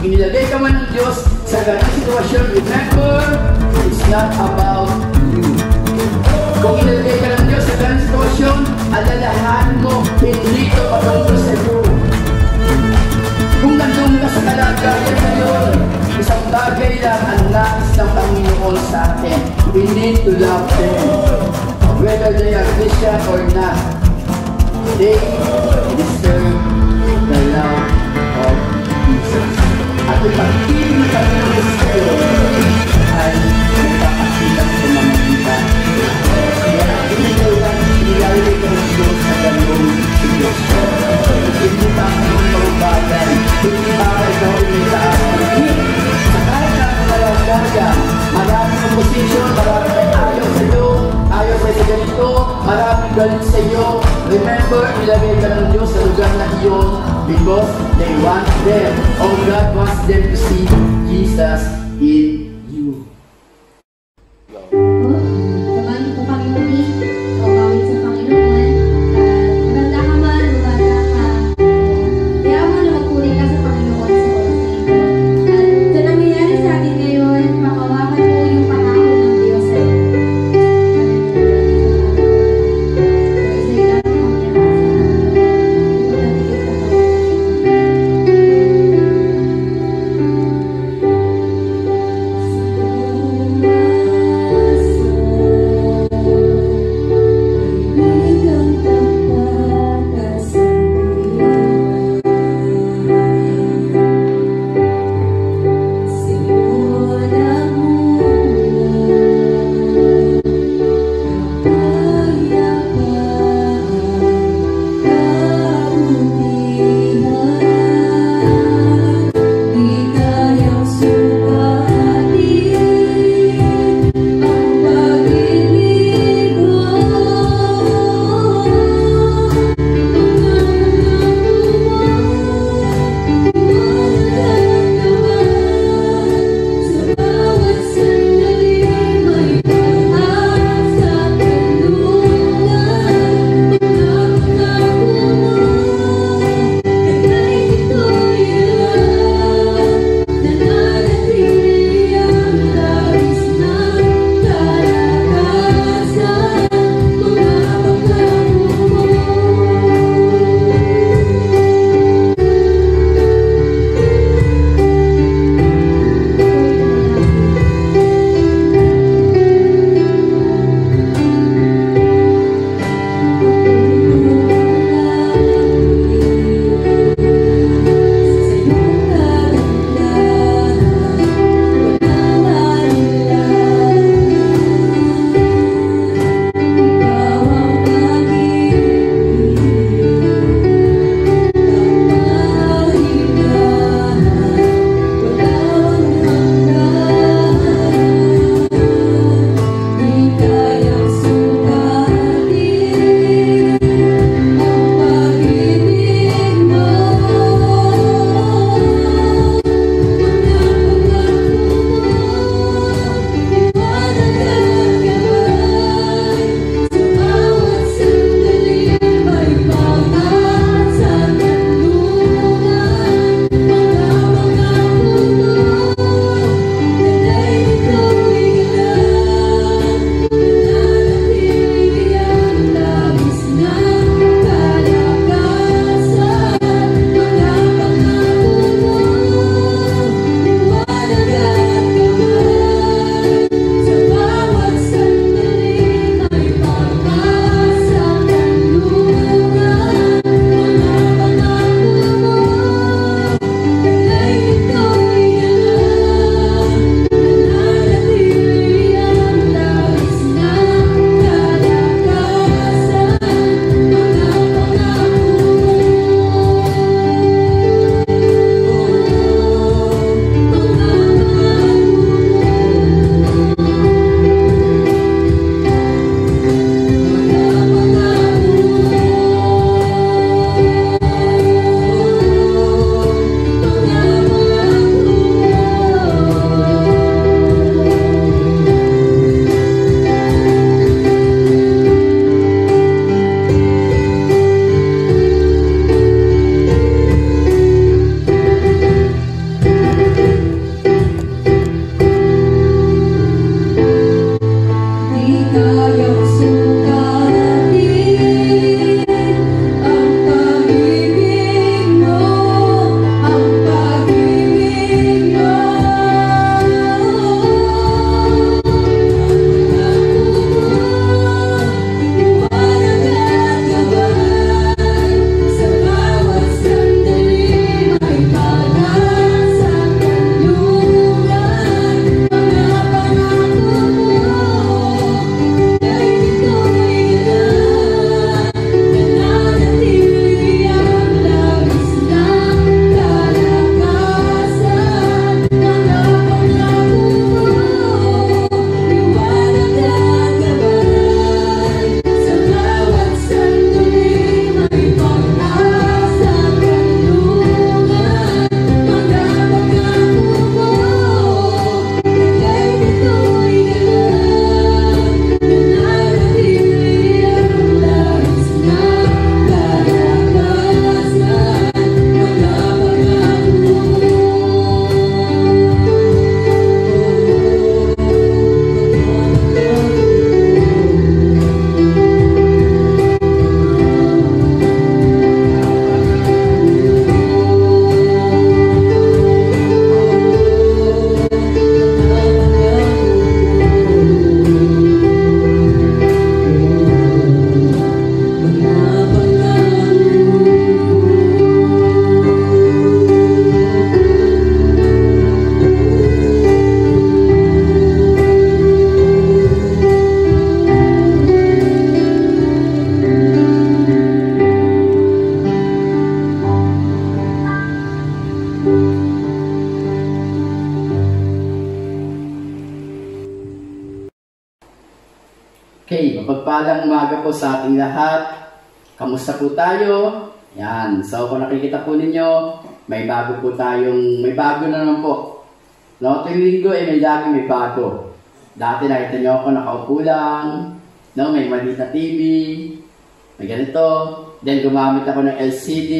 inilagay ka man ng Diyos sa ganang sitwasyon, remember, it's not about you. Kung inilagay ka ng Diyos sa ganang sitwasyon, alalahanin mo, hindi ito patungkol sa iyo. Kung nandun ka sa kalagayan ngayon, isang bagay lang ang nais ng Panginoon sa atin. We need to love them. Whether they are Christian or not, they deserve the love of Jesus. At ipag-ibig ng Panginoon sa iyo ay nagpapasilang sa mga kita. Kaya inilalagay ka ng Diyos sa ganung sitwasyon. Hindi pa ang pagbabagan, hindi pa ikaw initaas ng hit. Sa kahit na ang malagayan, maraming opposition, maraming ayaw sa iyo, ayaw sa ganito, maraming galit sa iyo. Remember, ilagay ka ng Diyos sa lugar na iyon because they want them, or God wants them to see Jesus in you. Samahan po kami muli sa gawin sa Panginoon. Maganda ka man, maganda ka. Kaya mo na magpuri ka sa Panginoon sa oras na ito. At sa nangyayari sa atin ngayon, makawakan po yung pangako ng Diyos sa iyo. Okay, mapagpalang umaga po sa ating lahat. Kamusta po tayo? Yan. So, kung nakikita po ninyo, may bago na naman po. No, tuwing linggo may bago. Dati nakita nyo ako nakaupo lang, no, may maliit na TV, may ganito. Then gumamit ako ng LCD.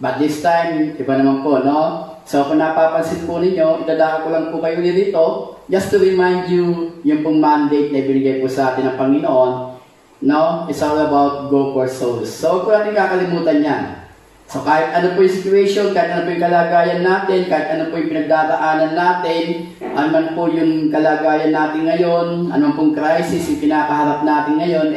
But this time, iba naman po, no? So, kung napapansin po ninyo, idadako ko lang po kayo dito just to remind you yung pong mandate na ibinigay po sa atin ng Panginoon. No? It's all about go for souls. So, kung natin kakalimutan yan. So, kahit ano po yung situation, kahit ano po yung kalagayan natin, kahit ano po yung pinagdadaanan natin, ano man po yung kalagayan natin ngayon, anong pong crisis yung pinakaharap natin ngayon,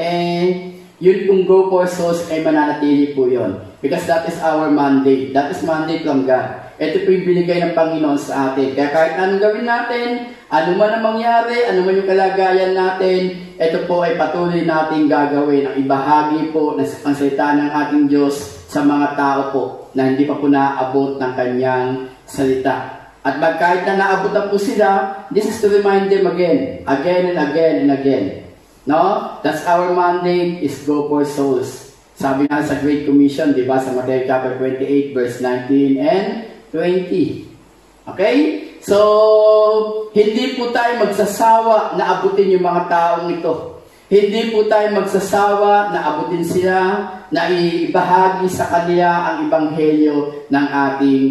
yun pong go for souls ay mananatili po yun. Because that is our mandate. That is mandate from God. Ito po yung binigay ng Panginoon sa atin. Kaya kahit anong gawin natin, ano man ang mangyari, ano man yung kalagayan natin, ito po ay patuloy natin gagawin. Ang ibahagi po ng salita ng ating Diyos sa mga tao po na hindi pa po naaabot ng kanyang salita. At kahit na naabot na po sila, this is to remind them again and again and again. No? That's our mandate is go for souls. Sabi nga sa Great Commission, di ba, sa Matthew chapter 28, verse 19 and 20. Okay? So, hindi po tayo magsasawa na abutin yung mga taong ito. Hindi po tayo magsasawa na abutin sila, na ibahagi sa kanila ang ebanghelyo ng ating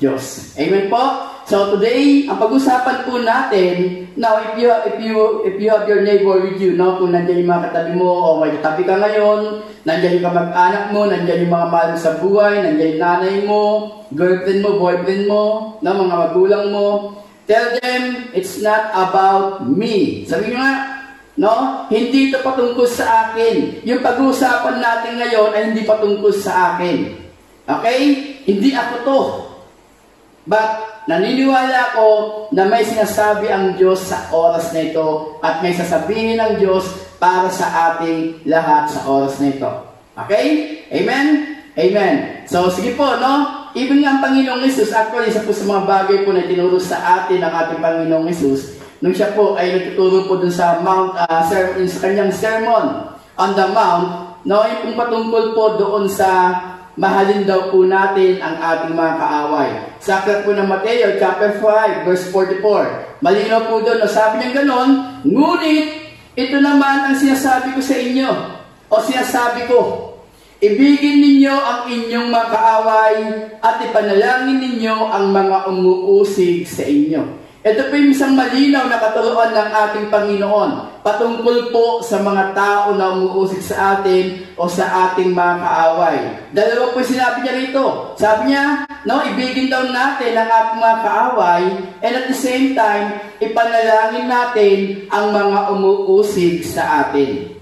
Diyos. Amen po? So today, ang pag-usapan po natin, now if you have your neighbor with you, no, kung nandiyan yung mga katabi mo o may katabi ka ngayon, nandiyan yung kamag-anak mo, nandiyan yung mga mahal sa buhay, nandiyan yung nanay mo, girlfriend mo, boyfriend mo, no, mga magulang mo, tell them it's not about me. Sabi nyo nga, no, hindi ito patungkol sa akin. Yung pag-uusapan natin ngayon ay hindi patungkol sa akin. Okay? Hindi ako to. But naniniwala ako na may sinasabi ang Diyos sa oras na ito at may sasabihin ng Diyos para sa ating lahat sa oras na ito. Okay? Amen? Amen. So, sige po, no? Even nga ang Panginoong Jesus, actually, isa po sa mga bagay po na tinuro sa atin ng ating Panginoong Jesus, nung siya po ay nagtuturo po dun sa sa kanyang sermon on the mount, no? Yung patungkol po doon sa mahalin daw po natin ang ating mga kaaway. Sa aklat po ng Mateo, chapter 5, verse 44. Malinaw po doon, no? Sabi niya ganon, ngunit, ito naman ang sinasabi ko sa inyo, o sinasabi ko, ibigin ninyo ang inyong mga kaaway, at ipanalangin ninyo ang mga umuusig sa inyo. Ito po yung isang malinaw na katuruan ng ating Panginoon patungkol po sa mga tao na umuusig sa atin o sa ating mga kaaway. Dalawa po sinabi niya rito. Sabi niya, no, ibigin daw natin ang ating mga kaaway and at the same time, ipanalangin natin ang mga umuusig sa atin.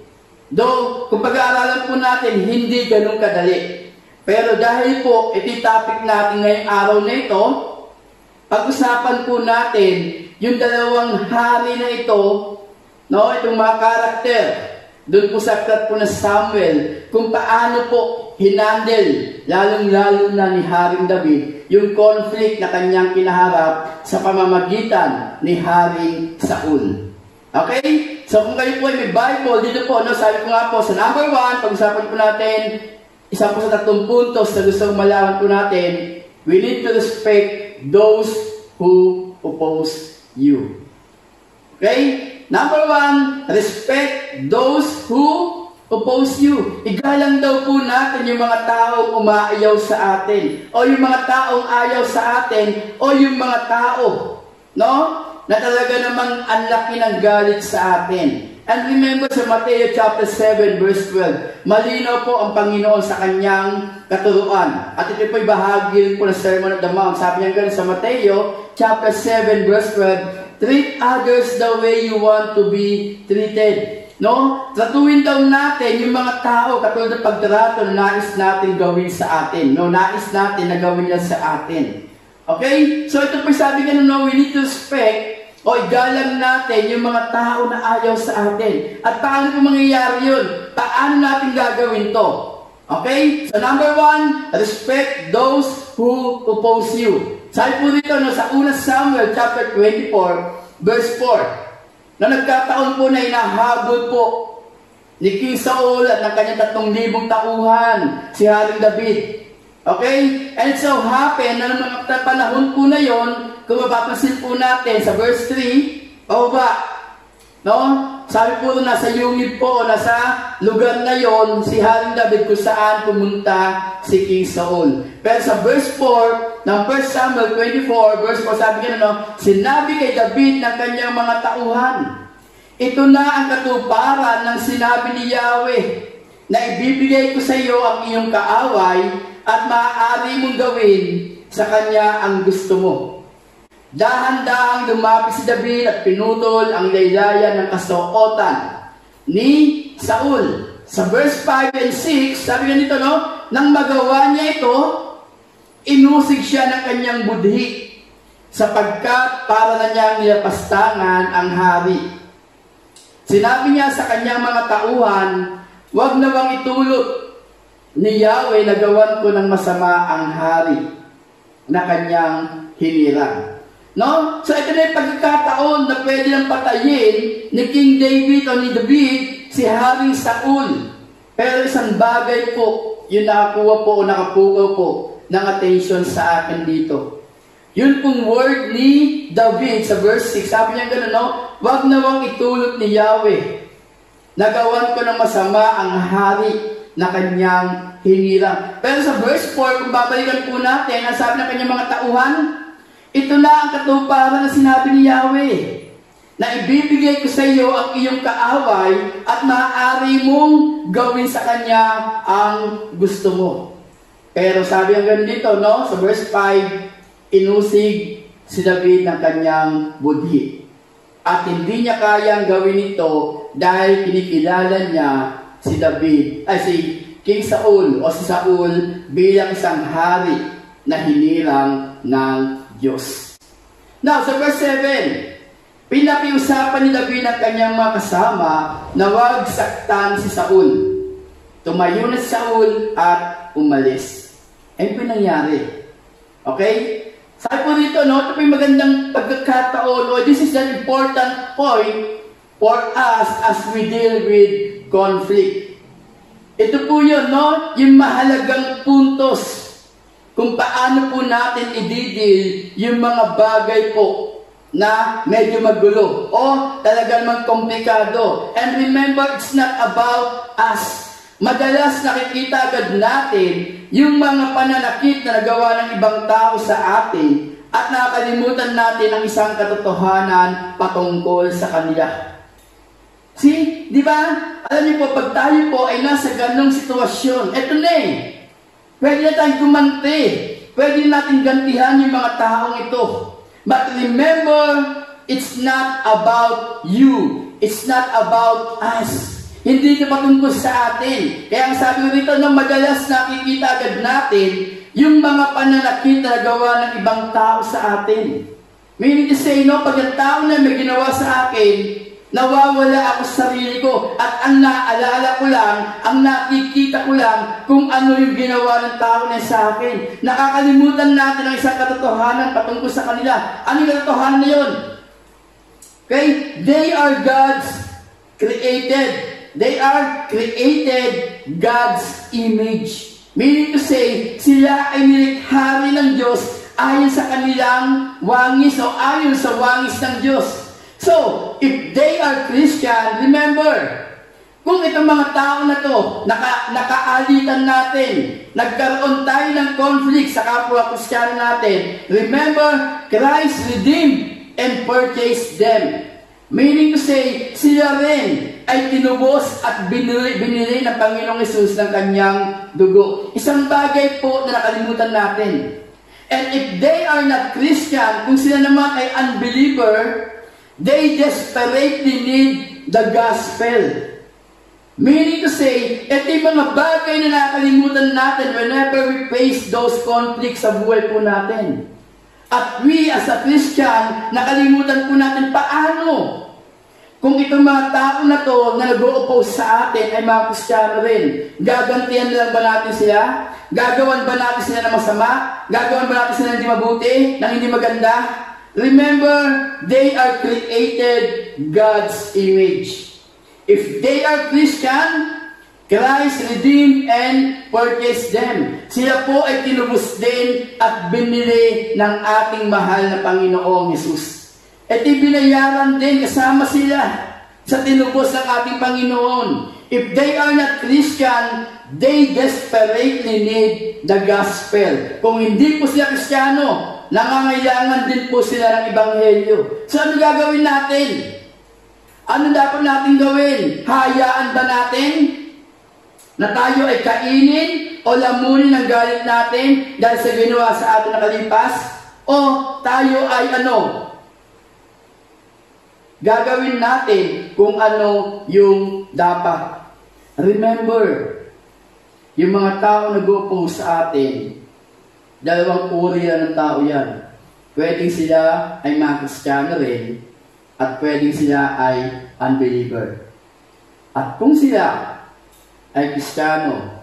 Though, kung pag-aaralan po natin, hindi ganun kadali. Pero dahil po, ito topic natin ngayong araw na ito, pag-usapan po natin yung dalawang hari na ito, no, itong mga karakter, doon po sa aklat po na Samuel, kung paano po hinandle, lalong-lalo na ni Haring David, yung conflict na kanyang kinaharap sa pamamagitan ni Haring Saul. Okay? So kung kayo po ay may Bible, dito po, no, sabi ko nga po, sa number 1, pag-usapan po natin, isa po sa 3 puntos na gusto malaman po natin, we need to respect those who oppose you. Okay? Number 1, respect those who oppose you. Igalang daw po natin yung mga taong umaayaw sa atin, o yung mga taong ayaw sa atin, o yung mga tao, no, na talaga namang ang laki ng galit sa atin. And remember sa Matthew chapter 7 verse 12, malinaw po ang Panginoon sa kanyang katuruan. At ito po'y bahagi po ng Sermon on the Mount. Sabi niya ganun sa Matthew chapter 7 verse 12, treat others the way you want to be treated. No? Tratuhin daw natin yung mga tao katulad ng pagtrato na nais natin gawin sa atin. No? Nais natin na gawin yan sa atin. Okay? So ito po'y sabi ganun, no? We need to respect o igalang natin yung mga tao na ayaw sa atin. At paano po mangyayari yun? Paano natin gagawin to? Okay? So number 1, respect those who oppose you. Sabi po dito, no, sa 1 Samuel chapter 24, verse 4, na nagkataon po na inahabol po ni King Saul at ng kanyang 3,000 tauhan, si Haring David. Okay? And so happen na ng mga panahon po na yon, kung mapapansin po natin sa verse 3, no? Sabi po nasa yungib po, nasa lugar na yon, si Haring David kung saan pumunta si King Saul. Pero sa verse 4, ng 1 Samuel 24, verse 4, sabi sinabi kay David ng kanyang mga tauhan, ito na ang katuparan ng sinabi ni Yahweh, na ibibigay ko sa iyo ang iyong kaaway at maaari mong gawin sa kanya ang gusto mo. Dahan-dahang lumapit si David at pinutol ang laylayan ng kasuotan ni Saul. Sa verse 5 and 6, sabi ganito, no? Nang magawa niya ito, inusig siya ng kanyang budhi, sapagkat para na niyang nilapastangan ang hari. Sinabi niya sa kanyang mga tauhan, huwag na bang itulot ni Yahweh na gawan ko ng masama ang hari na kanyang hinirang. No? So ito na yung pagkakataon na pwede nang patayin ni King David o ni David si Haring Saul. Pero isang bagay po, yung nakakuha po o nakapukaw po ng attention sa akin dito. Yun pong word ni David sa verse 6. Sabi niya gano'n, no? Huwag nawang itulot ni Yahweh. Nagawan ko ng masama ang hari na kanyang hinirang. Pero sa verse 4, kung babalikan po natin, ang sabi ng kanyang mga tauhan, ito na ang katuparan na sinabi ni Yahweh, na ibibigay ko sa iyo ang iyong kaaway at maaari mong gawin sa kanya ang gusto mo. Pero sabi ang ganito, no? Sa verse 5, inusig si David ng kanyang budhi. At hindi niya kayang gawin ito dahil kinikilala niya si David, si King Saul o si Saul bilang isang hari na hinirang ng Diyos. Now, sa verse 7, pinakiusapan ni David ang kanyang mga kasama na huwag saktan si Saul. Tumayo na si Saul at umalis. Ayun po nangyari. Okay? Sabi po dito, no, ito po yung magandang pagkakataon. This is an important point for us as we deal with conflict. Ito po yun, no, yung mahalagang puntos kung paano po natin i-deal yung mga bagay po na medyo magulo o talagang komplikado. And remember, it's not about us. Madalas nakikita agad natin yung mga pananakit na nagawa ng ibang tao sa atin at nakakalimutan natin ang isang katotohanan patungkol sa kanila. See? Di ba? Alam niyo po, pag tayo po ay nasa ganong sitwasyon, eto na eh. Pwede na tayong gumanti. Pwede natin gantihan yung mga taong ito. But remember, it's not about you. It's not about us. Hindi ito patungkol sa atin. Kaya ang sabi ko dito, no, madalas nakikita agad natin yung mga pananakit na nagawa ng ibang tao sa atin. Meaning to say, no, pag ang tao na may ginawa sa akin, nawawala ako sa sarili ko at ang naalala ko lang, ang nakikita ko lang kung ano yung ginawa ng tao na sa akin. Nakakalimutan natin ang isang katotohanan patungkol sa kanila. Ano yung katotohanan na yun? Okay? They are God's created. They are created God's image. Meaning to say, sila ay nilikha ng Diyos ayon sa kanilang wangis o ayon sa wangis ng Diyos. So, if they are Christian, remember, kung itong mga tao na to, nakaalitan natin, nagkaroon tayo ng conflict sa kapwa Kristiyano natin, remember, Christ redeemed and purchased them. Meaning to say, sila rin ay tinubos at binili ng Panginoong Hesus ng kanyang dugo. Isang bagay po na nakalimutan natin. And if they are not Christian, kung sila naman ay unbeliever, they desperately need the gospel. Meaning to say, ito yung mga bagay na nakalimutan natin whenever we face those conflicts sa buhay po natin. At we as a Christian, nakalimutan po natin paano. Kung itong mga tao na to na nag-o-oppose sa atin ay mga Kristiyano rin, gagantihan lang ba natin sila? Gagawan ba natin sila ng masama? Gagawan ba natin sila ng hindi mabuti? Ng hindi maganda? Remember, they are created God's image. If they are Christian, Christ redeemed and purchased them. Sila po ay tinubos din at binili ng ating mahal na Panginoong Hesus. At ibinayaran din kasama sila sa tinubos ng ating Panginoon. If they are not Christian, they desperately need the gospel. Kung hindi po sila Kristiyano, nangangailangan din po sila ng Ebanghelyo. So ano gagawin natin? Ano dapat natin gawin? Hayaan ba natin na tayo ay kainin o lamunin ang galit natin dahil sa ginawa sa atin nakalipas? O tayo ay gagawin natin kung ano yung dapat? Remember, yung mga tao nag-oppose sa atin, dalawang uri ng tao yan. Pwedeng sila ay mga Kristiyano rin at pwedeng sila ay unbeliever. At kung sila ay Kristiyano,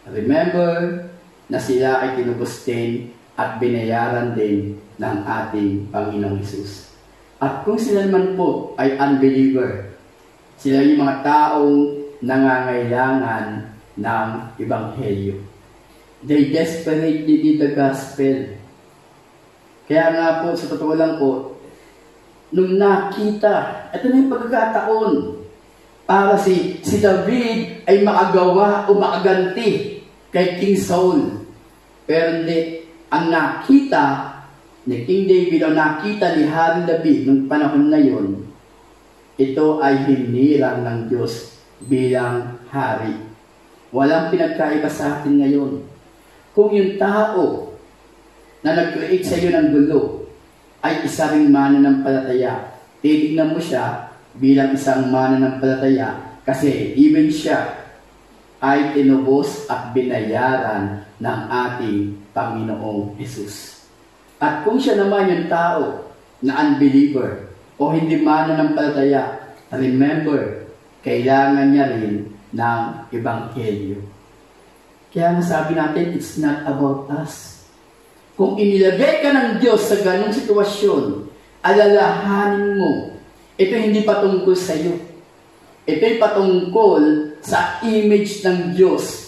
remember na sila ay tinubos din at binayaran din ng ating Panginoong Hesus. At kung sila naman po ay unbeliever, sila yung mga taong nangangailangan ng Ebanghelyo. They desperately need the gospel. Kaya nga po, sa totoo lang po, nung nakita, ito na yung pagkakataon para si David ay makagawa o makaganti kay King Saul. Pero hindi, ang nakita ni King David o nakita ni Hari David nung panahon na yon, ito ay hinirang ng Diyos bilang hari. Walang pinagkaiba sa atin ngayon. Kung yung tao na nag-create sa iyo ng gulo ay isa ring mananampalataya, titignan mo siya bilang isang mananampalataya kasi even siya ay tinubos at binayaran ng ating Panginoong Hesus. At kung siya naman yung tao na unbeliever o hindi mananampalataya, remember, kailangan niya rin ng Ebanghelyo. Kaya sabi natin, it's not about us. Kung inilagay ka ng Diyos sa ganung sitwasyon, alalahanin mo, ito hindi patungkol sa iyo. Ito'y patungkol sa image ng Diyos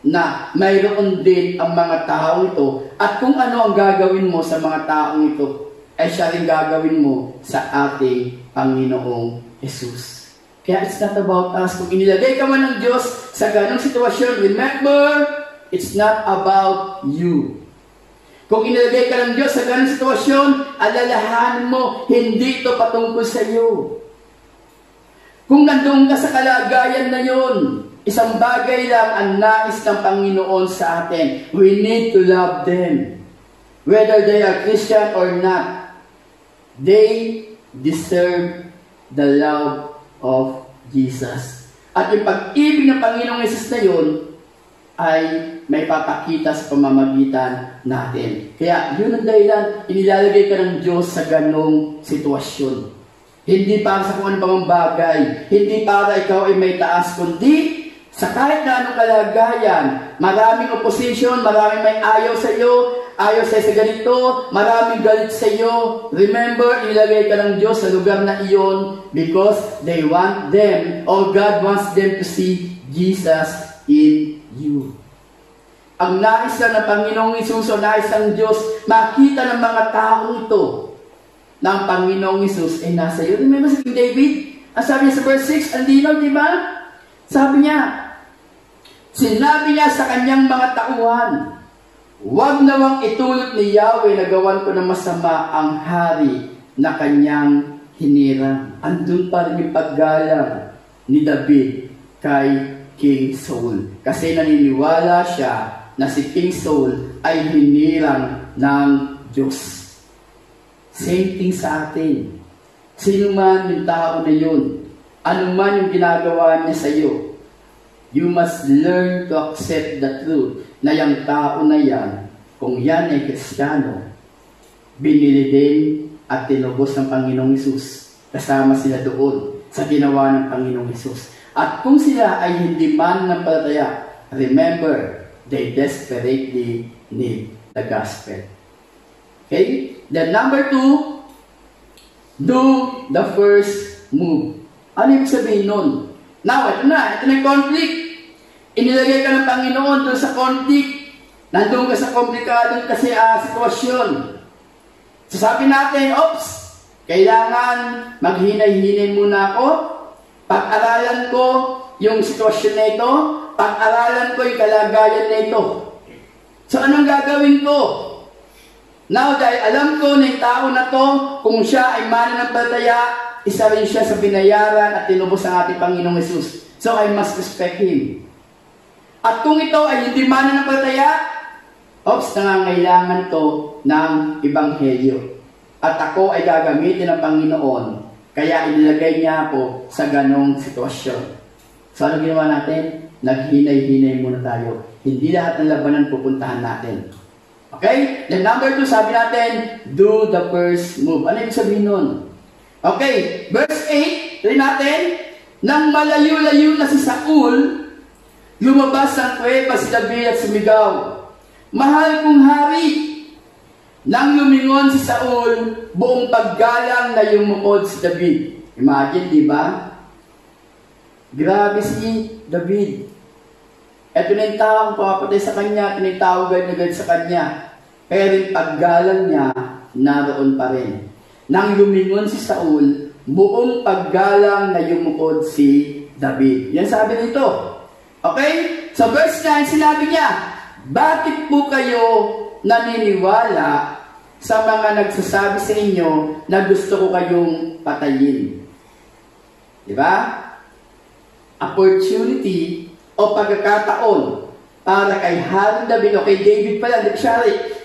na mayroon din ang mga taong ito. At kung ano ang gagawin mo sa mga taong ito, ay siya rin gagawin mo sa ating Panginoong Hesus. Kaya it's not about us. Kung inilagay ka man ng Diyos sa ganong sitwasyon, remember, it's not about you. Kung inilagay ka ng Diyos sa ganong sitwasyon, alalahanin mo, hindi ito patungkol sa iyo. Kung nandoon ka sa kalagayan na yon, isang bagay lang ang nais ng Panginoon sa atin. We need to love them. Whether they are Christian or not, they deserve the love of Jesus. At yung pag-ibig ng Panginoong Hesus na yun ay may papakita sa pamamagitan natin. Kaya yun ang dahilan, inilalagay ka ng Diyos sa ganong sitwasyon. Hindi para sa kung ano pang bagay, hindi para ikaw ay may taas, kundi sa kahit na anong kalagayan, maraming opposition, maraming may ayaw sa iyo sa ganito, maraming galit sa iyo. Remember, ilagay ka ng Diyos sa lugar na iyon because they want them, or God wants them to see Jesus in you. Ang nais lang ng Panginoong Hesus o nais ng Diyos, makita ng mga taong ito ng Panginoong Hesus ay nasa iyo. Remember si King David? Ang sabi niya sa verse 6, ang linaw, di ba? Sabi niya, sinabi niya sa kanyang mga tauhan, huwag nawang itulot ni Yahweh na gawan ko ng masama ang hari na kanyang hinirang. Andun pa rin yung paggalang ni David kay King Saul. Kasi naniniwala siya na si King Saul ay hinirang ng Diyos. Same thing sa atin. Sino man yung tao na yun, ano man yung ginagawa niya sa iyo, you must learn to accept the truth na yung tao na yan, kung yan ay Kristiyano, binili din at tinubos ng Panginoong Hesus. Kasama sila doon sa ginawa ng Panginoong Hesus. At kung sila ay hindi man ng palataya, remember, they desperately need the gospel. Okay? Then number 2, do the first move. Ano ibig sabihin nun? Now, ito na yung conflict. Inilagay ka ng Panginoon doon sa conflict. Nandun ka sa komplikadong kasi sitwasyon. So sabi natin, oops, kailangan maghinay-hinay muna ako. Pag-aralan ko yung sitwasyon na ito. Pag-aralan ko yung kalagayan na ito. So anong gagawin ko? Now, dahil alam ko na yung tao na to, kung siya ay mananampalataya, isa rin siya sa binayaran at tinubos ng ating Panginoong Jesus. So I must respect Him. At kung ito ay hindi mananampalataya, oops, nangangailangan to ng Ebanghelyo. At ako ay gagamitin ng Panginoon, kaya inilagay niya ako sa ganong sitwasyon. So ano ginawa natin? Naghinay-hinay muna tayo. Hindi lahat ng labanan pupuntahan natin. Okay? Then number 2, sabi natin, do the first move. Ano yung sabihin nun? Okay, verse 8, rin natin, nang malayo-layo na si Saul, lumabas ng kuweba si David at sumigaw, mahal kong hari. Nang lumingon si Saul, buong paggalang na yumukod si David. Imagine, di ba? Grabe si David. Ito na yung taong papatay sa kanya, tinitawag agad sa kanya. Pero yung paggalang niya, naroon pa rin. Nang lumingon si Saul, buong paggalang na yumukod si David. Yan sabi nito. Okay? So verse 9, sinabi niya, bakit po kayo naniniwala sa mga nagsasabi sa inyo na gusto ko kayong patayin? Diba? Opportunity o pagkakataon para kay Haring David o kay David pala,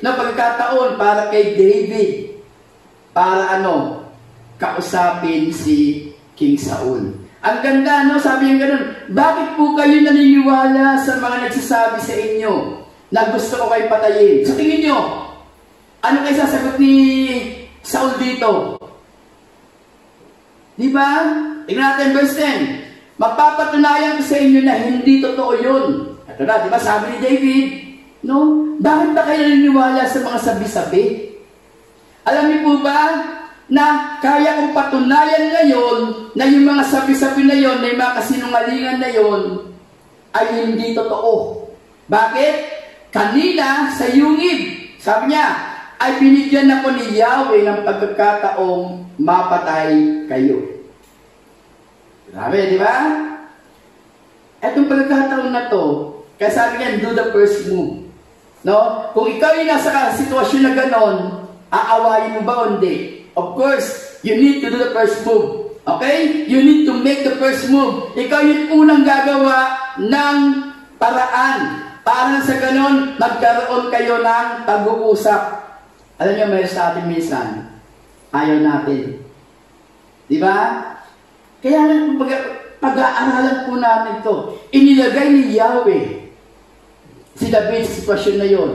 na pagkakataon para kay David para kausapin si King Saul. Ang ganda, no? Sabi niya ganun, bakit po kayo naniniwala sa mga nagsasabi sa inyo na gusto ko kayo patayin? So tingin nyo, ano kayo sasagot ni Saul dito? Diba? Tingnan natin verse 10. Mapapatunayan ko sa inyo na hindi totoo yun. Ito na, diba sabi ni David, no? Bakit ba kayo naniniwala sa mga sabi-sabi? Alam niyo po ba na kaya kong patunayan ngayon na yung mga sabi-sabi na yon, na yung mga kasinungalingan na yon, ay hindi totoo. Bakit? Kanina, sa yungib, sabi niya, ay binigyan ako ni Yahweh ng pagkakataong mapatay kayo. Grabe, di ba? Etong pagkakataon na to, kaya sabi niya, do the first move. No? Kung ikaw yung nasa sitwasyon na ganon, aawayin mo ba o hindi? Of course, you need to do the first move. Okay? You need to make the first move. Ikaw yung unang gagawa ng paraan. Para sa ganon, magkaroon kayo ng pag-uusap. Alam niyo, mayroon sa atin minsan, ayaw natin. Di ba? Kaya lang, pag-aaralan po natin ito. Inilagay ni Yahweh si David sa sitwasyon na yon,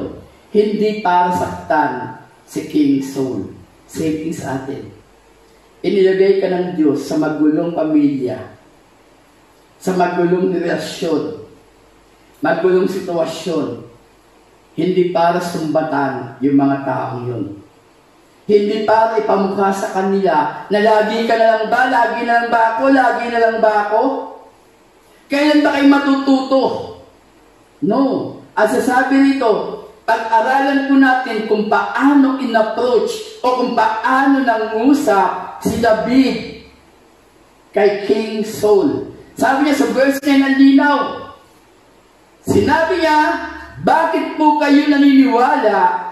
hindi para saktan si King Saul. Same thing sa atin. Inilagay ka ng Diyos sa magulong pamilya, sa magulong relasyon, magulong sitwasyon, hindi para sumbatan yung mga taong yun. Hindi para ipamukha sa kanila na lagi ka na lang ba, lagi na lang ba ako, lagi na lang ba ako? Kailan ba kayo matututo? No. Ang sasabi rito, pag-aralan po natin kung paano in-approach o kung paano nangusap si David kay King Saul. Sabi niya sa verse 10 ang linaw. Sinabi niya, bakit po kayo naniniwala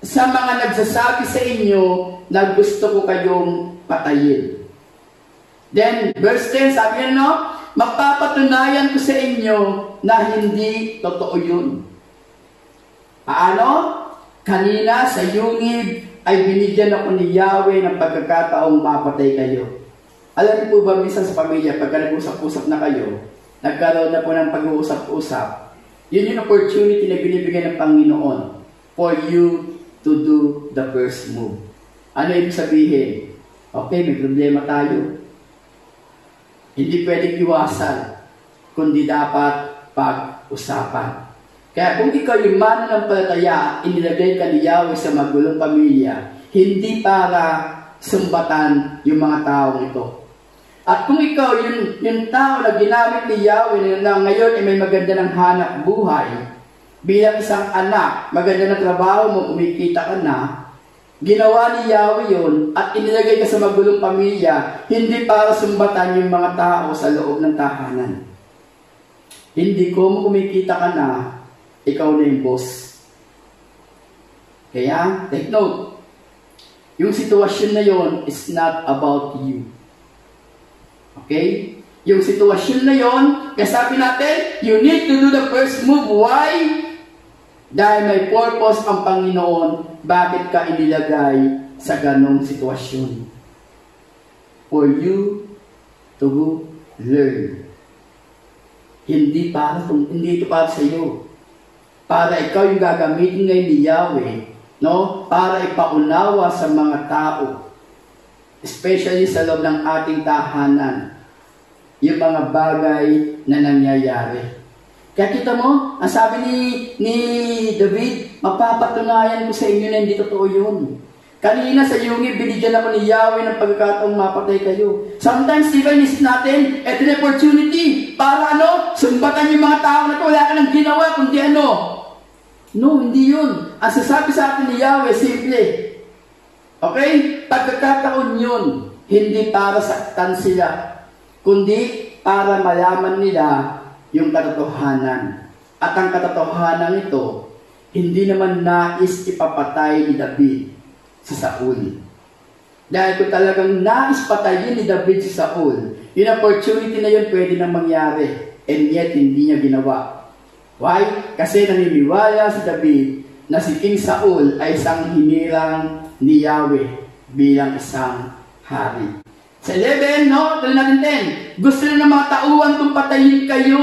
sa mga nagsasabi sa inyo na gusto ko kayong patayin? Then, verse 10, sabi niya, no? Mapapatunayan ko sa inyo na hindi totoo yun. Paano? Kanina sa yungib ay binigyan ako ni Yahweh ng pagkakataong mapatay kayo. Alam niyo po ba minsan sa pamilya, pagka nag-usap-usap na kayo, nagkaroon na po ng pag-uusap-usap, yun yung opportunity na binibigyan ng Panginoon for you to do the first move. Ano ibig sabihin? Okay, may problema tayo. Hindi pwedeng iwasan, kundi dapat pag-usapan. Kaya kung ikaw yung mananampalataya, inilagay ka ni Yahweh sa magulong pamilya, hindi para sumbatan yung mga taong ito. At kung ikaw, yung tao na ginamit ni Yahweh na ngayon ay may maganda ng hanap buhay, bilang isang anak, maganda na trabaho mo, kumikita ka na, ginawa ni Yahweh yun at inilagay ka sa magulong pamilya, hindi para sumbatan yung mga tao sa loob ng tahanan. Hindi kung kumikita ka na, ikaw na yung boss. Kaya, take note, yung sitwasyon na yun is not about you. Okay? Yung sitwasyon na yun, kasabi natin, you need to do the first move. Why? Dahil may purpose ang Panginoon, bakit ka inilagay sa ganong sitwasyon? For you to learn. Hindi ito para sa iyo. Para ikaw yung gagamitin ngayon ni Yahweh, no? Para ipaunawa sa mga tao, especially sa loob ng ating tahanan, yung mga bagay na nangyayari. Kaya kita mo, ang sabi ni David, mapapatunayan ko sa inyo na hindi totoo yun. Kanina sa Yungi, binigyan ako ni Yahweh ng pagkakataong mapatay kayo. Sometimes, di ba, inisip natin, ito na opportunity para sumbatan yung mga tao na ito, wala ka nang ginawa, kundi No, hindi yun. Ang sasabi sa atin ni Yahweh, simple. Okay? Pagkakataon yun, hindi para saktan sila, kundi para malaman nila yung katotohanan. At ang katotohanan ito, hindi naman nais ipapatay ni David si Saul. Dahil kung talagang nais patayin ni David si Saul, yung opportunity na yun pwede nang mangyari. And yet, hindi niya ginawa. Why? Kasi naniniwala si David na si King Saul ay isang hinirang ni Yahweh bilang isang hari. Sa 11, tuloy natin 10. Gusto na ng mga tauhan kung patayin kayo.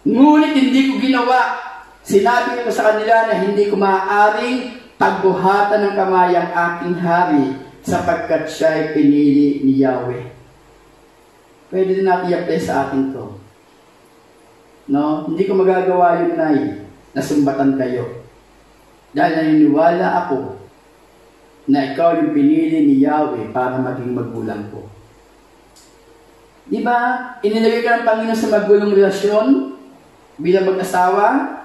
Ngunit hindi ko ginawa. Sinabi ko sa kanila na hindi ko maaaring pagbuhatan ng kamay ang aking hari sapagkat siya ay pinili ni Yahweh. Pwede din natin i-apply sa atin to. No? Hindi ko magagawa yun, Nay, na sumbatan kayo. Dahil naniniwala ako na ikaw yung pinili ni Yahweh para maging magulang ko. Di ba? Inilagay ka ng Panginoon sa magulong relasyon bilang mag-asawa.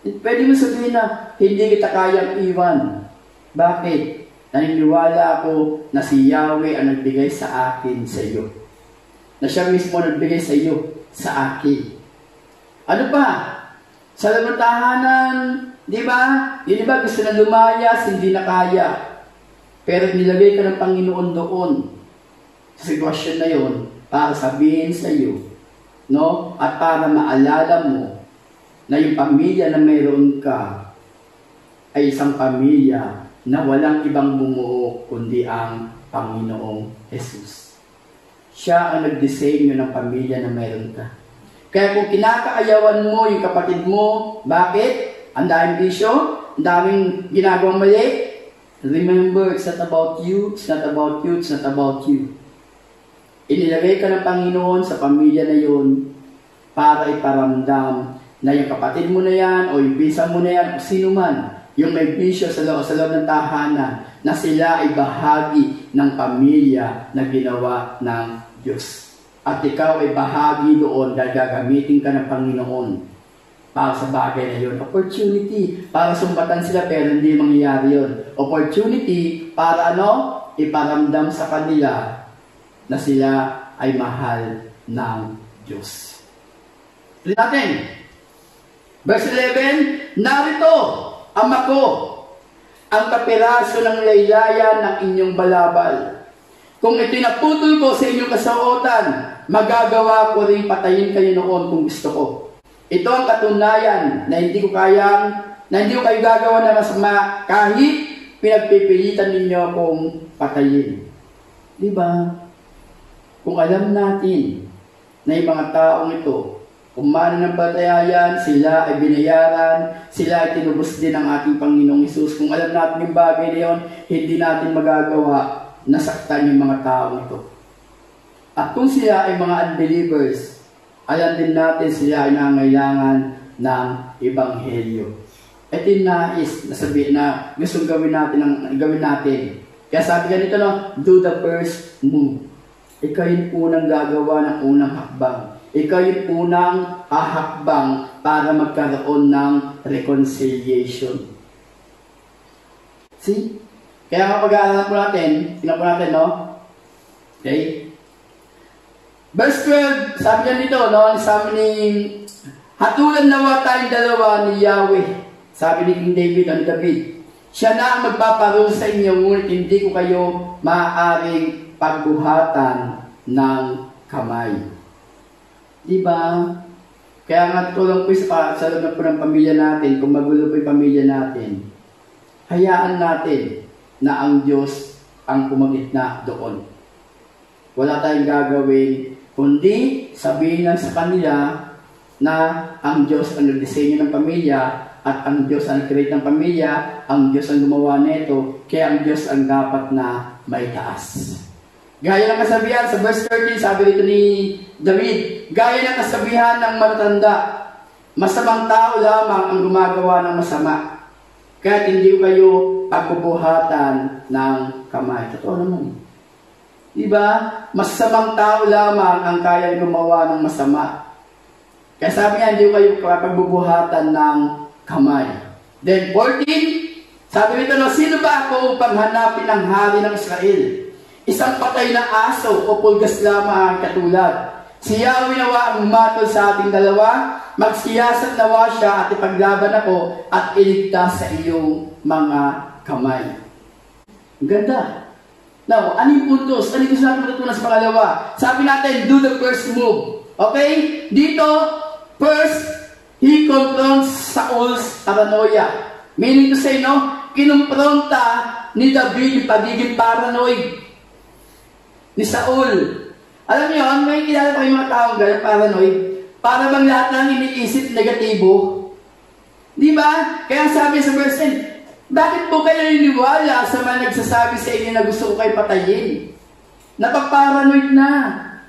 Pwede mo sabihin na hindi kita kayang iwan. Bakit? Naniniwala ako na si Yahweh ang nagbigay sa akin sa iyo. Na siya mismo nagbigay sa iyo, sa akin. Ano pa? Sa lamang tahanan, di ba? Di ba gusto na lumayas, hindi na kaya. Pero nilagay ka ng Panginoon doon sa sitwasyon na yon para sabihin sa iyo, no? At para maalala mo na yung pamilya na mayroon ka ay isang pamilya na walang ibang bumuo kundi ang Panginoong Jesus. Siya ang nagdisenyo ng pamilya na mayroon ka. Kaya kung kinakaayawan mo yung kapatid mo, bakit? Ang daming bisyo, ang daming ginagawang mali. Remember, it's not about you, it's not about you, it's not about you. Inilagay ka ng Panginoon sa pamilya na yun para iparamdam na yung kapatid mo na yan o yung pinsan mo na yan o sino man, yung may bisyo sa loob ng tahanan, na sila ay bahagi ng pamilya na ginawa ng Diyos. At ikaw ay bahagi doon dahil gagamitin ka ng Panginoon para sa bagay na yun. Opportunity para sumbatan sila pero hindi mangyayari yun. Opportunity para iparamdam sa kanila na sila ay mahal ng Diyos. Tuloy natin. Verse 11, narito, Ama ko, ang kapiraso ng laylayan ng inyong balabal. Kung ito'y naputol ko sa inyong kasautan, magagawa ko rin patayin kayo noon kung gusto ko. Ito ang katunayan na hindi ko kayo gagawa na masama kahit pinagpipilitan ninyo akong patayin. Diba? Kung alam natin na yung mga taong ito, kung mananampalataya sila ay binayaran, sila ay tinubos din ng ating Panginoong Hesus. Kung alam natin yung bagay na yun, hindi natin magagawa na saktan yung mga taong ito. At kung sila ay mga unbelievers, alam din natin sila ay nangailangan ng Ebanghelyo. Ito yung nais na sabihin na gusto gawin natin. Kaya sabi ganito, do the first move. ikaw yung unang gagawa ng unang hakbang. Ikaw yung unang hahakbang para magkaroon ng reconciliation. See? Kaya nga pag-aaral po natin, tingnan po natin, no? Okay? Verse 12, sabi niya dito, no? Sabi ni, hatulan nawa tayong dalawa ni Yahweh. Sabi ni King David, ni David, siya na ang magpaparoon sa inyo, ngunit hindi ko kayo maaaring pagbuhatan ng kamay. Diba? Kaya nga tulong po sa loob po ng pamilya natin, kung magulo po yung pamilya natin, hayaan natin na ang Diyos ang pumagitna doon. Wala tayong gagawin, kundi sabihin lang sa kanila na ang Diyos ang nagdisenyo ng pamilya at ang Diyos ang nag-create ng pamilya, ang Diyos ang gumawa nito, kaya ang Diyos ang dapat na may taas. Gaya ng kasabihan, sa verse 13, sabi rito ni David, gaya ng kasabihan ng matatanda, masamang tao lamang ang gumagawa ng masama, kaya hindi kayo pagbubuhatan ng kamay. Totoo naman. Diba? Masamang tao lamang ang kaya gumawa ng masama. Kaya sabi niya, hindi kayo pagbubuhatan ng kamay. Then 14, sabi nito, no, sino ba ako upang hanapin ang hari ng Israel? Isang patay na aso o pulgas lamang ang katulad. Si Yahweh nawa ang matol sa ating dalawa, magsiyasat nawa siya at ipaglaban ako at iligtas sa iyong mga kamay. Ang ganda. Now, anong puntos? Ano yung gusto natin matutunan sa pangalawa? Sabi natin, do the first move. Okay? Dito, first, he confronts Saul's paranoia. Meaning to say, no, kinumpronta ni David yung pagiging paranoid ni Saul. Alam niyo, may kilala pa yung mga taong ganyan, paranoid. Para bang lahat lang iniisip negatibo. Di ba? Kaya sabi sa verse 10, bakit po kayo naniniwala sa mga nagsasabi sa inyo na gusto ko kayo patayin? Napaparanoid na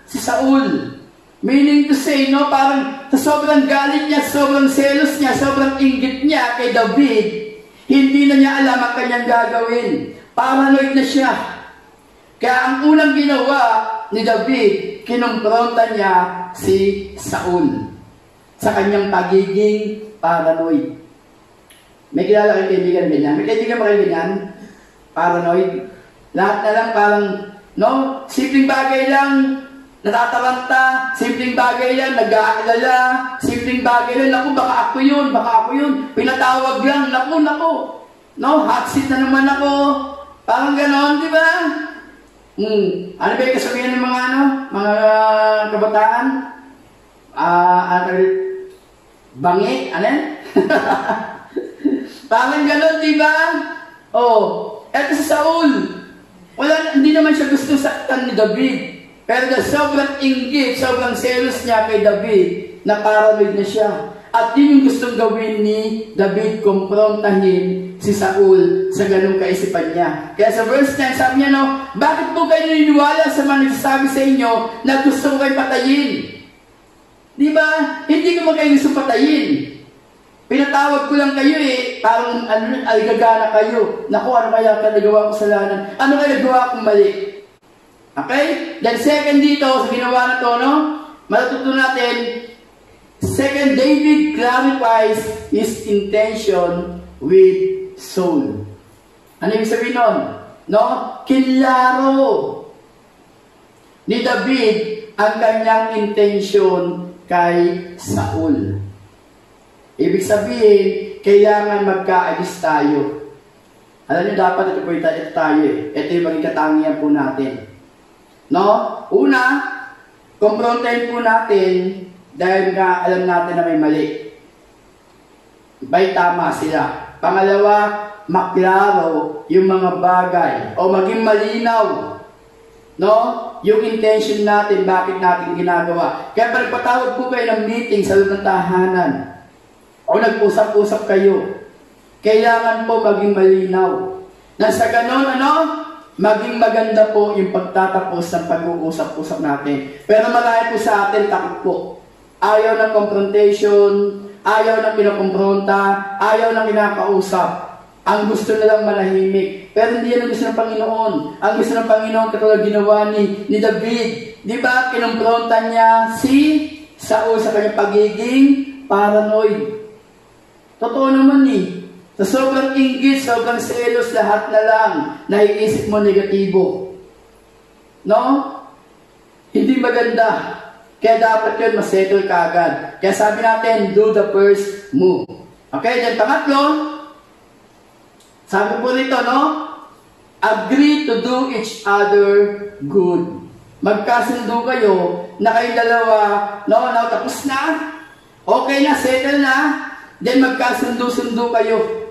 si Saul. Meaning to say, no, parang sa sobrang galit niya, sobrang selos niya, sobrang inggit niya kay David, hindi na niya alam ang kanyang gagawin. Paranoid na siya. Kaya ang unang ginawa ni David, kinumpronta niya si Saul sa kanyang pagiging paranoid. May kilala kayong kaibigan ganyan? May kaibigan ba kayo ganyan? Paranoid? Lahat na lang parang, no? Simpleng bagay lang, natataranta, simpleng bagay lang, nag-aalala, simpleng bagay lang, naku, baka ako yun, pinatawag lang, naku, no? Hot seat na naman ako. Parang ganon, di ba? Ano ba yung kasabihan ng mga kabataan? Bangi? Ano yan? Parang gano'n, di ba? Eto si Saul. Hindi naman siya gusto saktan ni David. Pero dahil sobrang inggit, sobrang selos niya kay David, na paranoid na siya. At yun yung gustong gawin ni David, kumprontahin si Saul sa ganung kaisipan niya. Kaya sa verse 10, sabi niya, no, bakit po kayo naniniwala sa mga nagsasabi sa inyo na gusto ko kayo patayin? Di ba? Hindi ko kayo gusto patayin. Pinatawag ko lang kayo parang aligagana kayo. Naku, ano kaya nagawa ko kasalanan? Ano kaya nagawa kong mali? Okay? Then second dito, sa ginawa na to, no? Matutunan natin, second, David clarifies his intention with Saul. Ano yung sabihin nun? No? Kinlaro ni David ang kanyang intention kay Saul. Ibig sabihin, kailangan magka-ayos tayo. Alam niyo, dapat ito po tayo Ito yung maging katangian po natin. No? Una, kumprontahin po natin dahil nga alam natin na may mali. May tama sila. Pangalawa, maklaro yung mga bagay o maging malinaw, no? Yung intention natin, bakit natin ginagawa. Kaya pagpatawag po kayo ng meeting sa loob ng tahanan o nag-usap-usap kayo, kailangan po maging malinaw. Na sa ganon, maging maganda po yung pagtatapos ng pag-uusap-usap natin. Pero marami po sa atin takot po. Ayaw ng confrontation, ayaw ng pinakumpronta, ayaw ng kinakausap. Ang gusto nilang manahimik. Pero hindi yan ang gusto ng Panginoon. Ang gusto ng Panginoon, katulad ginawa ni David, Di ba, kinumpronta niya si Saul sa kanyang pagiging paranoid. Totoo naman Sa sobrang inggit, sobrang selos, lahat na lang naiisip mo negatibo. No? Hindi maganda. Kaya dapat yun masettle ka agad. Kaya sabi natin, do the first move. Okay, then pangatlo, sabi po rito, no? Agree to do each other good. Magkasundo kayo na kayong dalawa, no, tapos na, okay na, settle na, then magkasundo-sundo kayo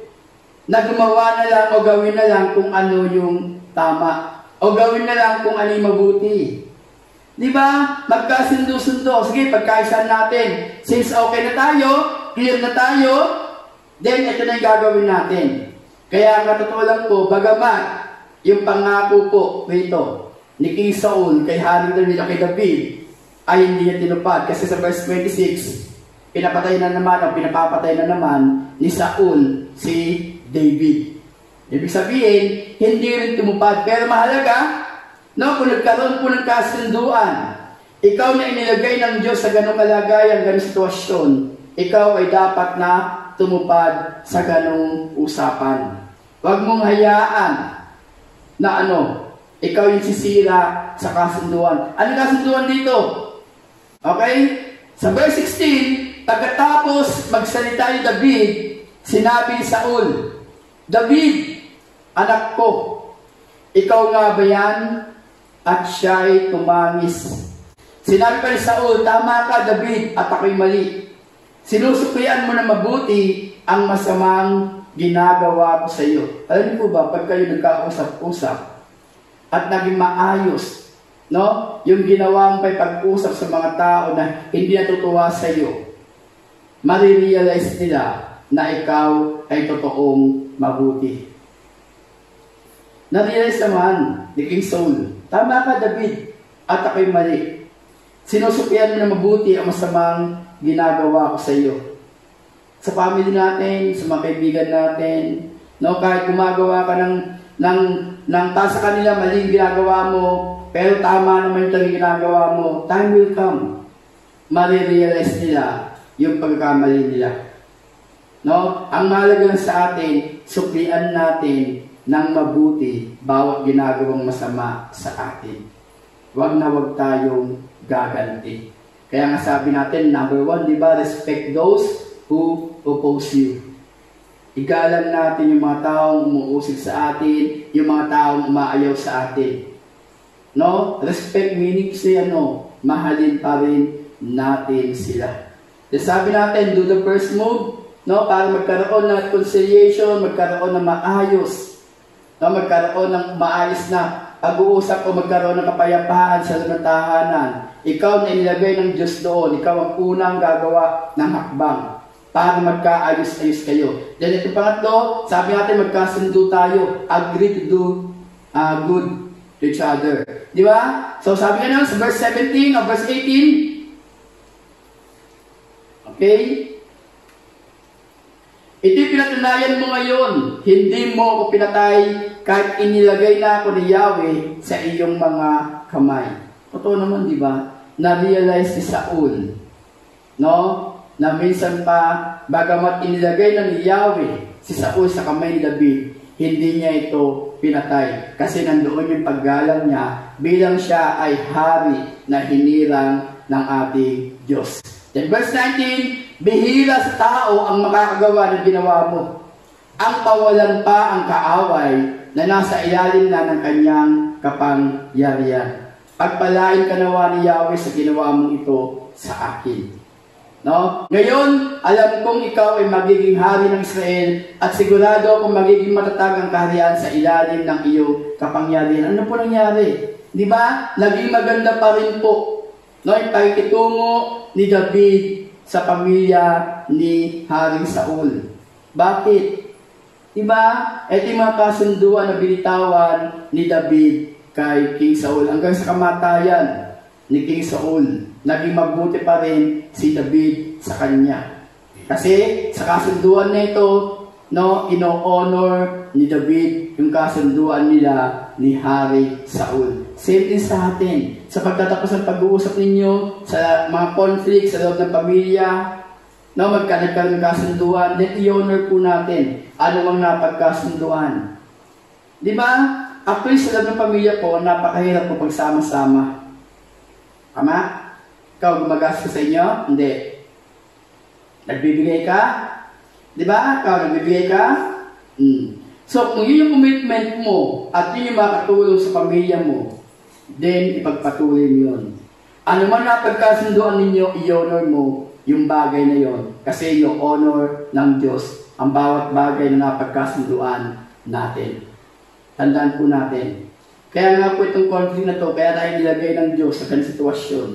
na gumawa na lang o gawin na lang kung ano yung tama o gawin na lang kung ano yung mabuti. Di ba? Magkasundo-sundo. Sige, pagkaisan natin. Since okay na tayo, clear na tayo, then ito na yung gagawin natin. Kaya katotoo lang po, bagamat yung pangako po rito ni King Saul kay Hari David o kay David ay hindi niya tinupad. Kasi sa verse 26, pinapatay na naman o pinapapatay na naman ni Saul si David. Ibig sabihin, hindi rin tumupad. Pero mahalaga, no, kung nagkaroon po ng kasunduan, ikaw na inilagay ng Diyos sa ganong kalagayan, ganong sitwasyon, ikaw ay dapat na tumupad sa ganong usapan. Huwag mong hayaan na ikaw yung sisira sa kasunduan. Ano kasunduan dito? Okay? Sa verse 16, pagkatapos magsalita ni David, sinabi ni Saul, David, anak ko, ikaw nga ba yan? At siya'y tumangis. Sinabi pa ni Saul, tama ka David, at ako'y mali. Sinusuklian mo na mabuti ang masamang ginagawa ko sa iyo. Alam niyo po ba, pag kayo nagkausap-usap, at naging maayos, no? Yung ginawa mo pa'y pag-usap sa mga tao na hindi natutuwa sa iyo, marirealize nila na ikaw ay totoong mabuti. Na-realize naman ni King Saul, tama ka David, at ako'y mali. Sinusuklian mo na mabuti ang masamang ginagawa ko sa iyo. Sa family natin, sa mga kaibigan natin, no? Kahit gumagawa ka ng sa kanila maling ginagawa mo, pero tama naman yung ginagawa mo, time will come. Marirealize nila yung pagkakamali nila. No? Ang mahalaga lang sa atin, suklian natin ng mabuti bawat ginagawang masama sa atin. Huwag na huwag tayong gaganti. Kaya nga sabi natin, number 1, di ba? Respect those who oppose you. Igalan natin yung mga taong umuusig sa atin, yung mga taong umaayaw sa atin. No? Respect meaning kasi mahalin pa rin natin sila. Sabi natin, do the first move, no? Para magkaroon ng reconciliation, magkaroon ng maayos, no? Magkaroon ng maayos na pag-uusap o magkaroon ng kapayapaan sa tahanan. Ikaw na inilagay ng Diyos doon, ikaw ang unang gagawa ng hakbang para magkaayos-ayos kayo. Then ito pangatlo, sabi natin magkasundo tayo, agree to do good to each other. Di ba? So sabi nga naman sa verse 17 o verse 18, okay? Ito'y pinatunayan mo ngayon, hindi mo ako pinatay kahit inilagay na ako ni Yahweh sa iyong mga kamay. Totoo naman, di ba? Na-realize ni Saul, no? Na minsan pa, bagamat inilagay na ni Yahweh si Saul sa kamay ni David, hindi niya ito pinatay. Kasi nandoon yung paggalang niya bilang siya ay hari na hinirang ng ating Diyos. Then verse 19, bihira sa tao ang makakagawa ng ginawa mo. Ang pawalan pa ang kaaway na nasa ilalim na ng kanyang kapangyarihan. Pagpalain ka nawa ni Yahweh sa ginawa mong ito sa akin. No? Ngayon, alam kong ikaw ay magiging hari ng Israel at sigurado akong magiging matatag ang kaharian sa ilalim ng iyong kapangyarihan. Ano po nangyari? Di ba? Naging maganda pa rin po, no? Yung pakikitungo ni David sa pamilya ni Haring Saul. Bakit? Di ba? Ito yung mga kasunduan na binitawan ni David kay King Saul hanggang sa kamatayan ni King Saul. Naging mabuti pa rin si David sa kanya. Kasi sa kasunduan na ito, no, ino-honor ni David yung kasunduan nila ni Hari Saul. Same din sa atin. Sa pagtatapos ng pag-uusap ninyo, sa mga conflict sa loob ng pamilya, no, magkakaroon ng kasunduan, then i-honor po natin ano mang napagkasunduan. Di ba? Actually, sa loob ng pamilya po, napakahirap po pagsama-sama. Tama? Ikaw gumagastos sa inyo? Hindi. Nagbibigay ka? Di ba? Ikaw nagbibigay ka? So, kung yun yung commitment mo at yun yung makatulong sa pamilya mo, then ipagpatuloy mo yun. Ano man napagkasunduan ninyo, i-honor mo yung bagay na yon. Kasi yung honor ng Diyos ang bawat bagay na napagkasunduan natin. Tandaan po natin. Kaya nga po itong conflict na to, kaya tayo nilagay ng Diyos sa kanyang sitwasyon.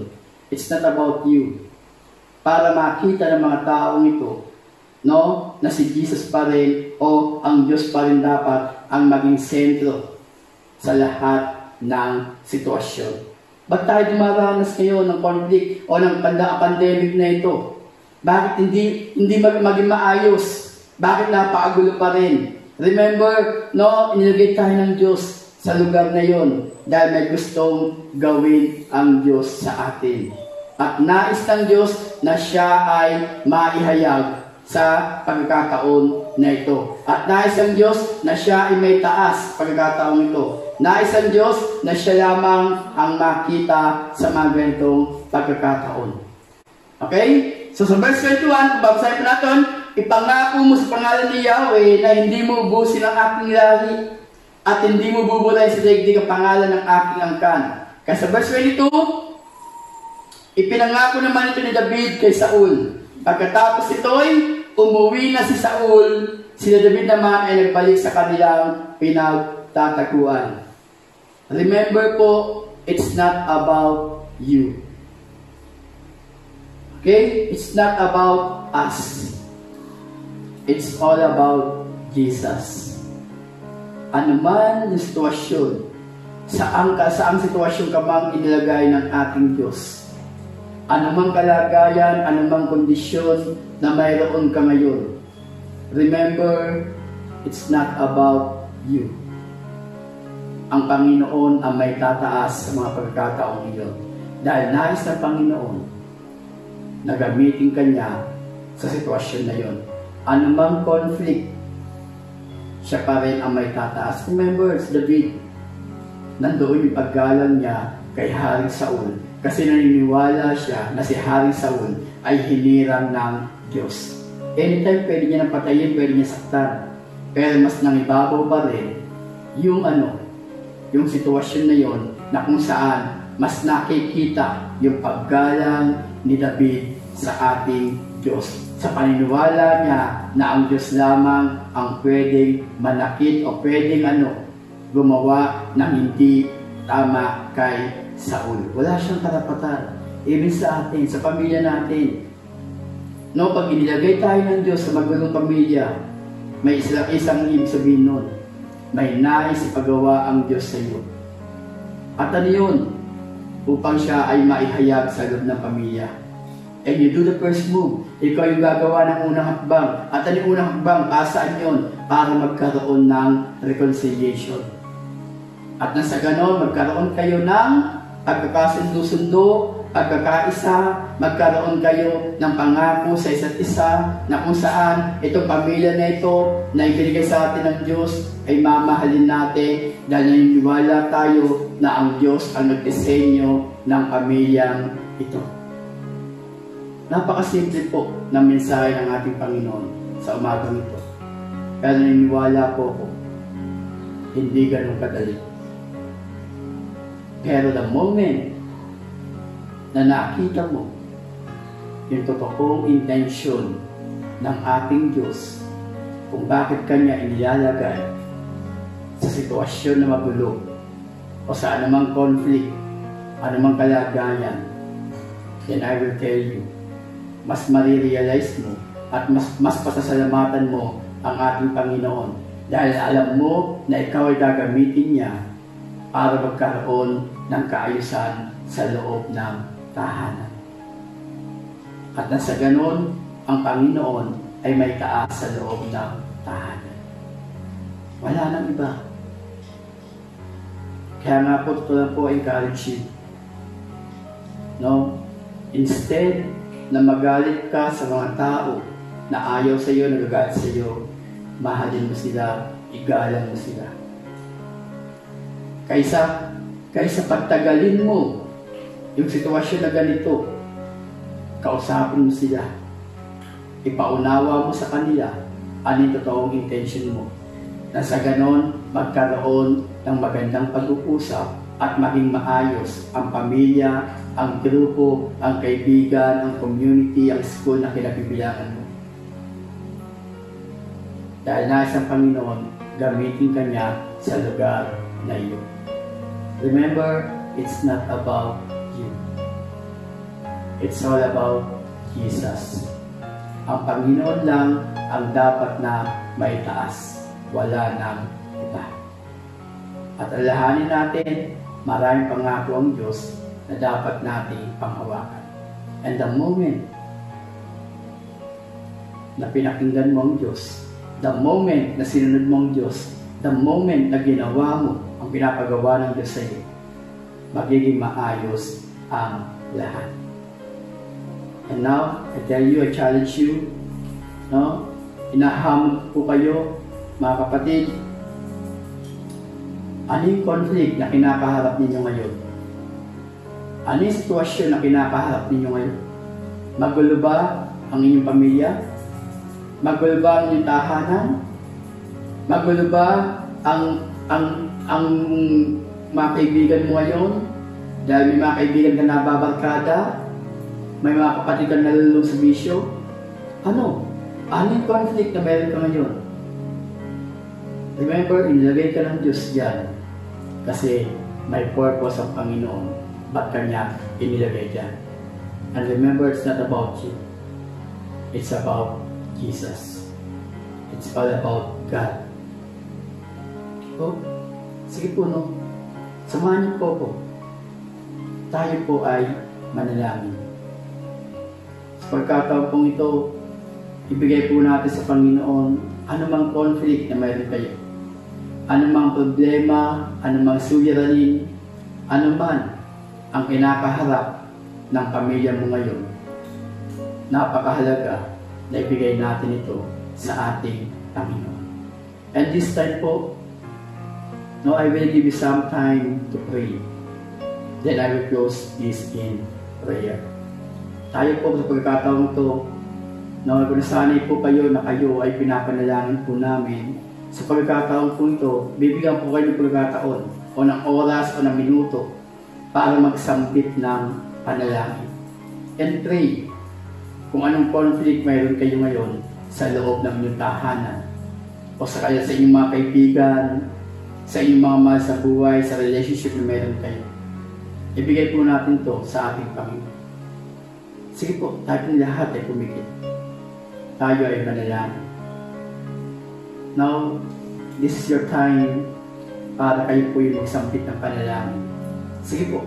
It's not about you. Para makita ng mga taong ito, no, na si Jesus pa rin o ang Diyos pa rin dapat ang maging sentro sa lahat ng sitwasyon. Ba't tayo dumaranas ngayon ng conflict o ng pandemic na ito? Bakit hindi maging maayos? Bakit napakagulo pa rin? Remember, no, inilagay tayo ng Diyos sa lugar na yon dahil may gustong gawin ang Diyos sa atin. At nais ng Diyos na siya ay maihayag sa pagkakataon na ito. At nais ng Diyos na siya ay may taas pagkakataon ito. Nais ng Diyos na siya lamang ang makita sa mga ganitong pagkakataon. Okay? So sa verse 21, babasahin po natin, ipangako mo sa pangalan ni Yahweh na hindi mo ubusin ang aking lahi at hindi mo bubulay sa daigdig ang pangalan ng aking angkan. Kaya sa verse 22, ipinangako naman ito ni David kay Saul. Pagkatapos ito'y umuwi na si Saul, si David naman ay nagbalik sa kanilang pinagtataguan. Remember po, it's not about you. Okay? It's not about us. It's all about Jesus. Ano man yung sitwasyon, saang sitwasyon ka mang inilagay ng ating Diyos, anumang kalagayan, anumang kondisyon na mayroon ka ngayon, remember, it's not about you. Ang Panginoon ang may tataas sa mga pagkakataong iyon. Dahil nais ng Panginoon na gamitin ka niya sa sitwasyon na iyon. Anumang conflict, siya pa rin ang may tataas. Remember, David, nandoon yung paggalang niya kay Haring Saul. Kasi naniniwala siya na si Haring Saul ay hinirang ng Diyos. Anytime pwede niya nang patayin, pwede niya saktan. Pero mas nangibabaw pa rin yung sitwasyon na yon na kung saan mas nakikita yung paggalang ni David sa ating Diyos. Sa paniniwala niya na ang Diyos lamang ang pwedeng manakit o pwedeng gumawa ng hindi tama kay Saul. Wala siyang karapatan. Even sa atin, sa pamilya natin. No, pag inilagay tayo ng Diyos sa magulong pamilya, may isang ibig sabihin nun. May nais ipagawa ang Diyos sa iyo. At ano yun? Upang siya ay maihayag sa loob ng pamilya. And you do the first move. Ikaw yung gagawa ng unang hakbang. At ano yung unang hakbang? Saan yun? Para magkaroon ng reconciliation. At nang sa ganon, magkaroon kayo ng pagkakasundo-sundo, pagkakaisa, magkaroon kayo ng pangako sa isa't isa na kung saan itong pamilya na ito na ibinigay sa atin ng Diyos ay mamahalin natin dahil naniniwala tayo na ang Diyos ang nagdisenyo ng pamilyang ito. Napakasimple po ng mensahe ng ating Panginoon sa umagang ito. Kaya naniniwala po ako, hindi ganun kadali. Pero the moment na nakita mo yung totoong intensyon ng ating Diyos kung bakit Kanya inilalagay sa sitwasyon na magulo o sa anumang conflict, anumang kalagayan, then I will tell you, mas marirealize mo at mas pasasalamatan mo ang ating Panginoon dahil alam mo na ikaw ay gagamitin niya para magkaroon ng kaayusan sa loob ng tahanan. At nasa ganon, ang Panginoon ay may taas sa loob ng tahanan. Wala nang iba. Kaya nga po, ito lang po, encourage you. No? Instead na magalit ka sa mga tao na ayaw sa iyo, nagagalit sa iyo, mahalin mo sila, igalang mo sila. Kaysa pagtagalin mo yung sitwasyon na ganito, kausapin mo sila. Ipaunawa mo sa kanila ano yung totoong intention mo. Na sa ganon, magkaroon ng magandang pag-uusap at maging maayos ang pamilya, ang grupo, ang kaibigan, ang community, ang school na kinabibilangan mo. Dahil nasa Panginoon, gamitin ka niya sa lugar na iyon. Remember, it's not about you. It's all about Jesus. Ang Panginoon lang ang dapat na may taas. Wala nang iba. At alahanin natin, maraming pangako ang Diyos na dapat nating panghawakan. And the moment na pinakinggan mo ang Diyos, the moment na sinunod mo ang Diyos, the moment na ginawa mo ang pinapagawa ng Diyos sa iyo, magiging maayos ang lahat. And now, I tell you, I challenge you, no? Inahamon po kayo, mga kapatid, ano yung conflict na kinakaharap ninyo ngayon? Ano yung sitwasyon na kinakaharap ninyo ngayon? Magulo ba ang inyong pamilya? Magulo ba ang inyong tahanan? Magulo ba ang mga kaibigan mo ngayon? Dahil may mga kaibigan ka nababarkada? May mga kapatid ka nalulong sa bisyo? Ano? Ano yung conflict na meron ka ngayon? Remember, inilagay ka ng Diyos dyan kasi may purpose ang Panginoon. Ba't Kanya inilagay dyan? And remember, it's not about you. It's about Jesus. It's all about God. So, sige po, no? Samahan niyo po po. Tayo po ay manalangin. Sa pagkataon pong ito, ibigay po natin sa Panginoon anumang conflict na mayroon kayo. Anumang problema, anumang suliranin, anuman ang kinakaharap ng pamilya mo ngayon. Napakahalaga na ibigay natin ito sa ating Panginoon. And this time po, no, I will give you some time to pray. Then I will close this in prayer. Tayo po sa pagkakataon ito, no, kung nasanay po kayo na kayo ay pinapanalangin po namin, sa pagkakataon po ito, bibigyan po kayo ng pagkakataon o ng oras o ng minuto para magsambit ng panalangin. And pray kung anong conflict mayroon kayo ngayon sa loob ng inyong tahanan o sa kaya sa inyong mga kaibigan, sa inyong mga mahal sa buhay, sa relationship na mayroon kayo. Ibigay po natin to sa ating Panginoon. Sige po, tayo lahat ay pumikit. Tayo ay manalangin. Now, this is your time para kayo po yung magsampit ng panalangin. Sige po.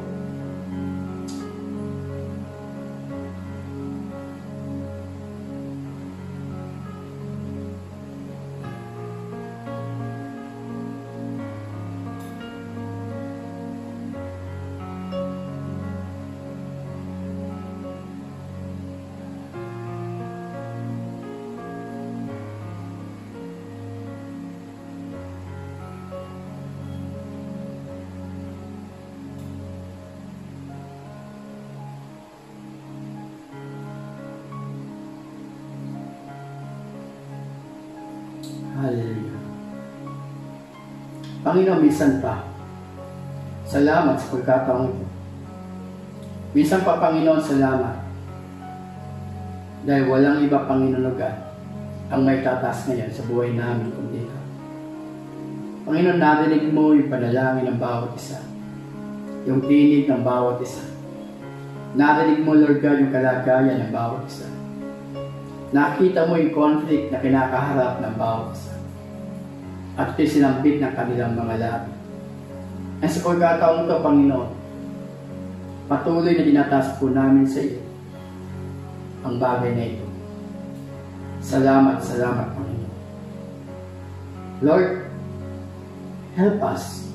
Hallelujah. Panginoon, minsan pa, salamat sa pagkataon ito. Minsan pa, Panginoon, salamat. Dahil walang iba, Panginoon, ang may tatas ngayon sa buhay namin kundi Ikaw. Panginoon, narinig mo yung panalangin ng bawat isa. Yung tinig ng bawat isa. Narinig mo, Lord God, yung kalagayan ng bawat isa. Nakita mo yung conflict na kinakaharap ng bawat isa. At ito'y sinambit ng kanilang mga labi. At sa pagkataon ito, Panginoon, patuloy na dinataas po namin sa iyo ang bagay na ito. Salamat, salamat, Panginoon. Lord, help us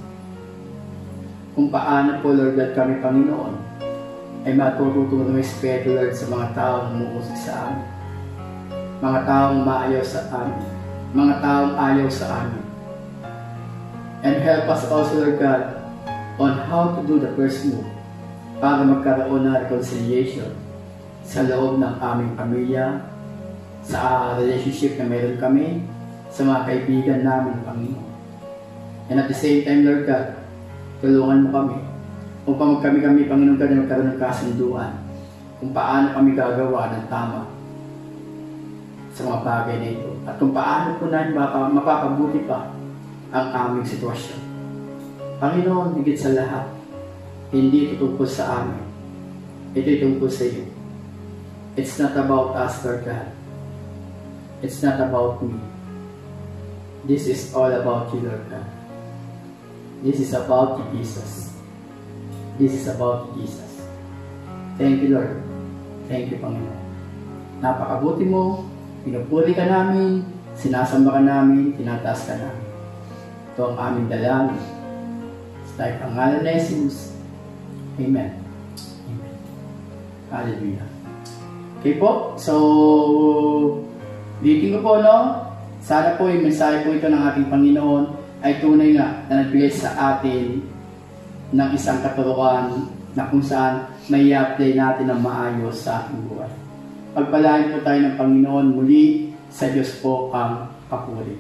kung paano po, Lord God, kami, Panginoon, ay matututong ng respeto, Lord, sa mga taong umuusig sa amin. Mga taong maayaw sa amin. Mga taong ayaw sa amin. And help us also, Lord God, on how to do the first move para magkaroon ng reconciliation sa loob ng aming pamilya, sa relationship na meron kami, sa mga kaibigan namin, Panginoon. And at the same time, Lord God, tulungan mo kami upang kami, Panginoon God, na magkaroon ng kasunduan kung paano kami gagawa ng tama sa mga bagay na ito. At kung paano po namin mapapabuti pa ang aming sitwasyon. Panginoon, higit sa lahat, hindi ito tungkol sa amin. Ito tungkol sa iyo. It's not about us, Lord God. It's not about me. This is all about you, Lord God. This is about you, Jesus. This is about you, Jesus. Thank you, Lord. Thank you, Panginoon. Napakabuti mo, pinupuri ka namin, sinasamba ka namin, tinataas ka namin. Ito ang aming dalangin. Sa pangalan na Jesus. Amen. Amen. Hallelujah. Okay po, so ulitin ko po, no? Sana po yung mensahe po ito ng ating Panginoon ay tunay nga na nagbigay sa atin ng isang katuruan na kung saan may i-apply natin ng maayos sa ating buhay. Pagpalain po tayo ng Panginoon, muli sa Diyos po ang papuri.